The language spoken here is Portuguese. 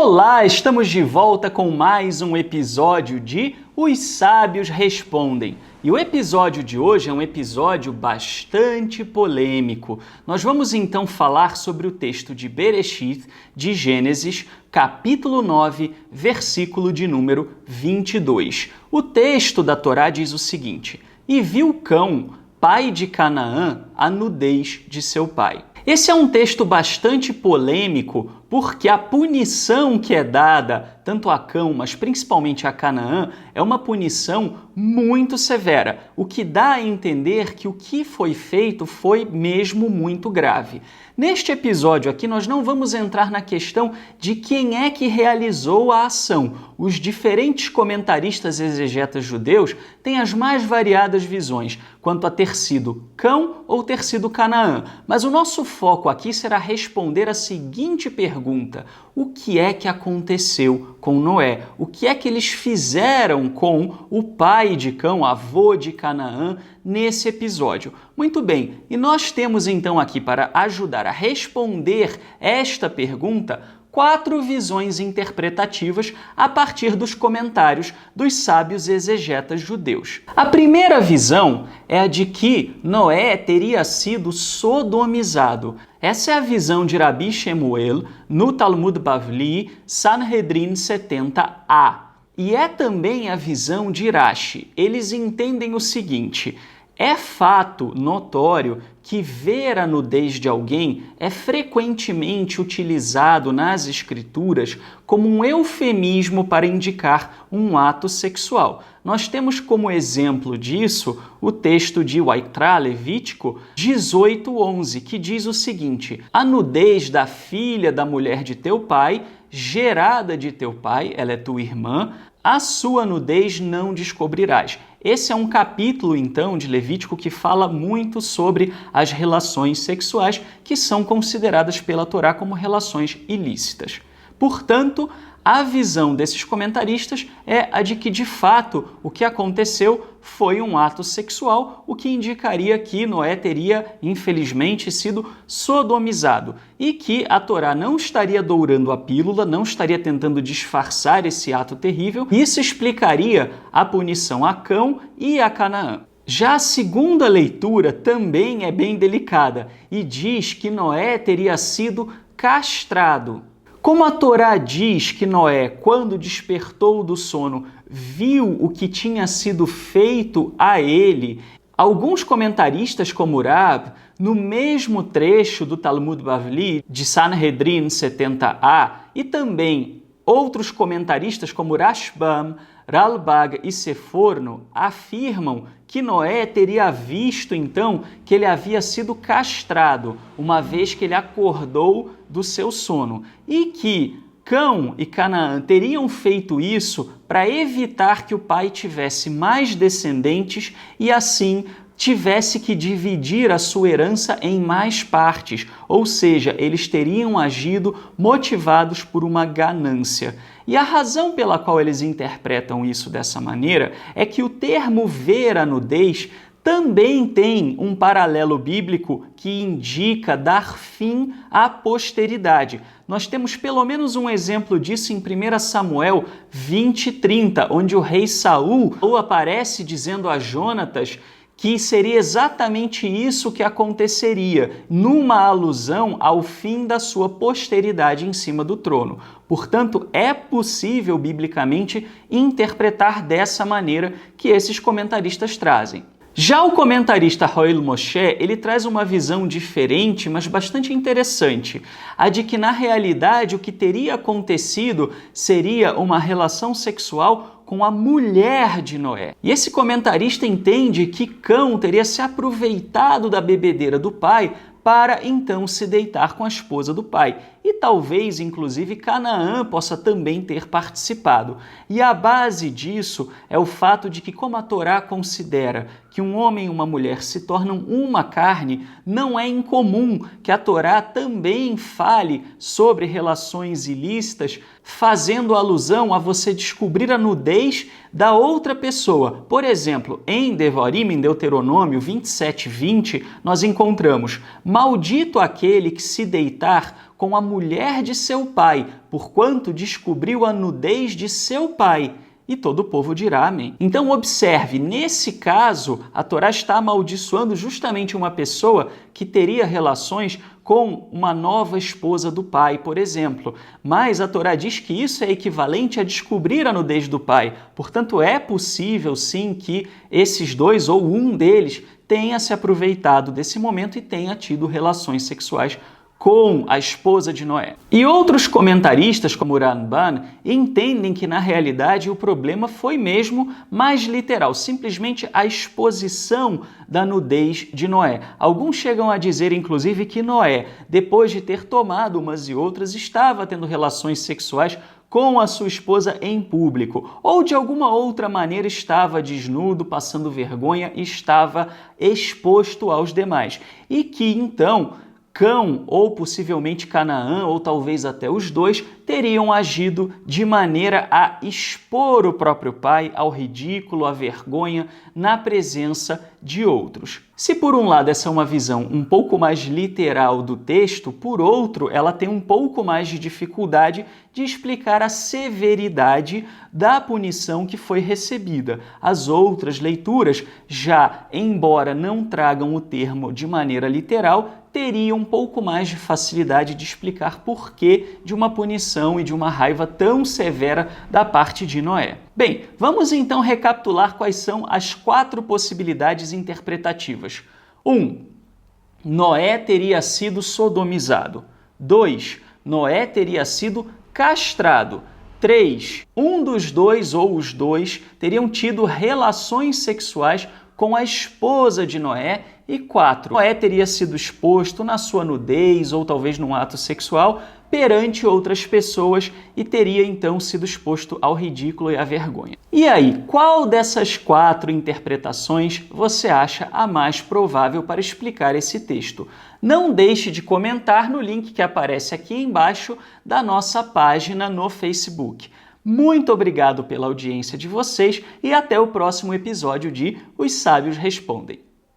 Olá, estamos de volta com mais um episódio de Os Sábios Respondem. E o episódio de hoje é um episódio bastante polêmico. Nós vamos então falar sobre o texto de Bereshit, de Gênesis, capítulo 9, versículo de número 22. O texto da Torá diz o seguinte: "E viu Cão, pai de Canaã, a nudez de seu pai." Esse é um texto bastante polêmico porque a punição que é dada tanto a Cão, mas principalmente a Canaã, é uma punição muito severa, o que dá a entender que o que foi feito foi mesmo muito grave. Neste episódio aqui, nós não vamos entrar na questão de quem é que realizou a ação. Os diferentes comentaristas exegetas judeus têm as mais variadas visões quanto a ter sido Cão ou ter sido Canaã. Mas o nosso foco aqui será responder a seguinte pergunta: o que é que aconteceu com Noé? O que é que eles fizeram com o pai de Cão, avô de Canaã, nesse episódio? Muito bem, e nós temos então aqui, para ajudar a responder esta pergunta, 4 visões interpretativas a partir dos comentários dos sábios exegetas judeus. A primeira visão é a de que Noé teria sido sodomizado. Essa é a visão de Rabi Shemuel no Talmud Bavli, Sanhedrin 70a. E é também a visão de Rashi. Eles entendem o seguinte: é fato notório que ver a nudez de alguém é frequentemente utilizado nas escrituras como um eufemismo para indicar um ato sexual. Nós temos como exemplo disso o texto de Vaikra, Levítico 18:11, que diz o seguinte: "A nudez da filha da mulher de teu pai, gerada de teu pai, ela é tua irmã, a sua nudez não descobrirás." Esse é um capítulo, então, de Levítico que fala muito sobre as relações sexuais que são consideradas pela Torá como relações ilícitas. Portanto, a visão desses comentaristas é a de que, de fato, o que aconteceu foi um ato sexual, o que indicaria que Noé teria, infelizmente, sido sodomizado e que a Torá não estaria dourando a pílula, não estaria tentando disfarçar esse ato terrível. Isso explicaria a punição a Cão e a Canaã. Já a segunda leitura também é bem delicada e diz que Noé teria sido castrado. Como a Torá diz que Noé, quando despertou do sono, viu o que tinha sido feito a ele, alguns comentaristas como Rab, no mesmo trecho do Talmud Bavli, de Sanhedrin 70a, e também outros comentaristas como Rashbam, Ralbag e Seforno afirmam que Noé teria visto, então, que ele havia sido castrado, uma vez que ele acordou do seu sono, e que Cão e Canaã teriam feito isso para evitar que o pai tivesse mais descendentes e, assim, tivesse que dividir a sua herança em mais partes, ou seja, eles teriam agido motivados por uma ganância. E a razão pela qual eles interpretam isso dessa maneira é que o termo ver a nudez também tem um paralelo bíblico que indica dar fim à posteridade. Nós temos pelo menos um exemplo disso em 1 Samuel 20:30, onde o rei Saul aparece dizendo a Jonatas que seria exatamente isso que aconteceria, numa alusão ao fim da sua posteridade em cima do trono. Portanto, é possível biblicamente interpretar dessa maneira que esses comentaristas trazem. Já o comentarista Roel Moshe, ele traz uma visão diferente, mas bastante interessante, a de que, na realidade, o que teria acontecido seria uma relação sexual com a mulher de Noé. E esse comentarista entende que Cão teria se aproveitado da bebedeira do pai para então se deitar com a esposa do pai. E talvez, inclusive, Canaã possa também ter participado. E a base disso é o fato de que, como a Torá considera que um homem e uma mulher se tornam uma carne, não é incomum que a Torá também fale sobre relações ilícitas, fazendo alusão a você descobrir a nudez da outra pessoa. Por exemplo, em Devarim, em Deuteronômio 27:20, nós encontramos: "Maldito aquele que se deitar com a mulher de seu pai, porquanto descobriu a nudez de seu pai. E todo o povo dirá amém. Então observe, nesse caso, a Torá está amaldiçoando justamente uma pessoa que teria relações com uma nova esposa do pai, por exemplo. Mas a Torá diz que isso é equivalente a descobrir a nudez do pai. Portanto, é possível sim que esses dois ou um deles tenha se aproveitado desse momento e tenha tido relações sexuais com a esposa de Noé. E outros comentaristas, como Ramban, entendem que na realidade o problema foi mesmo mais literal, simplesmente a exposição da nudez de Noé. Alguns chegam a dizer, inclusive, que Noé, depois de ter tomado umas e outras, estava tendo relações sexuais com a sua esposa em público, ou de alguma outra maneira estava desnudo, passando vergonha e estava exposto aos demais. E que então Cão, ou possivelmente Canaã, ou talvez até os dois, teriam agido de maneira a expor o próprio pai ao ridículo, à vergonha, na presença de outros. Se por um lado essa é uma visão um pouco mais literal do texto, por outro, ela tem um pouco mais de dificuldade de explicar a severidade da punição que foi recebida. As outras leituras, já embora não tragam o termo de maneira literal, teria um pouco mais de facilidade de explicar porquê de uma punição e de uma raiva tão severa da parte de Noé. Bem, vamos então recapitular quais são as 4 possibilidades interpretativas. 1. Noé teria sido sodomizado. 2. Noé teria sido castrado. 3. Um dos dois ou os dois teriam tido relações sexuais com a esposa de Noé. E 4. Noé teria sido exposto na sua nudez ou talvez num ato sexual perante outras pessoas e teria então sido exposto ao ridículo e à vergonha. E aí, qual dessas 4 interpretações você acha a mais provável para explicar esse texto? Não deixe de comentar no link que aparece aqui embaixo da nossa página no Facebook. Muito obrigado pela audiência de vocês e até o próximo episódio de Os Sábios Respondem.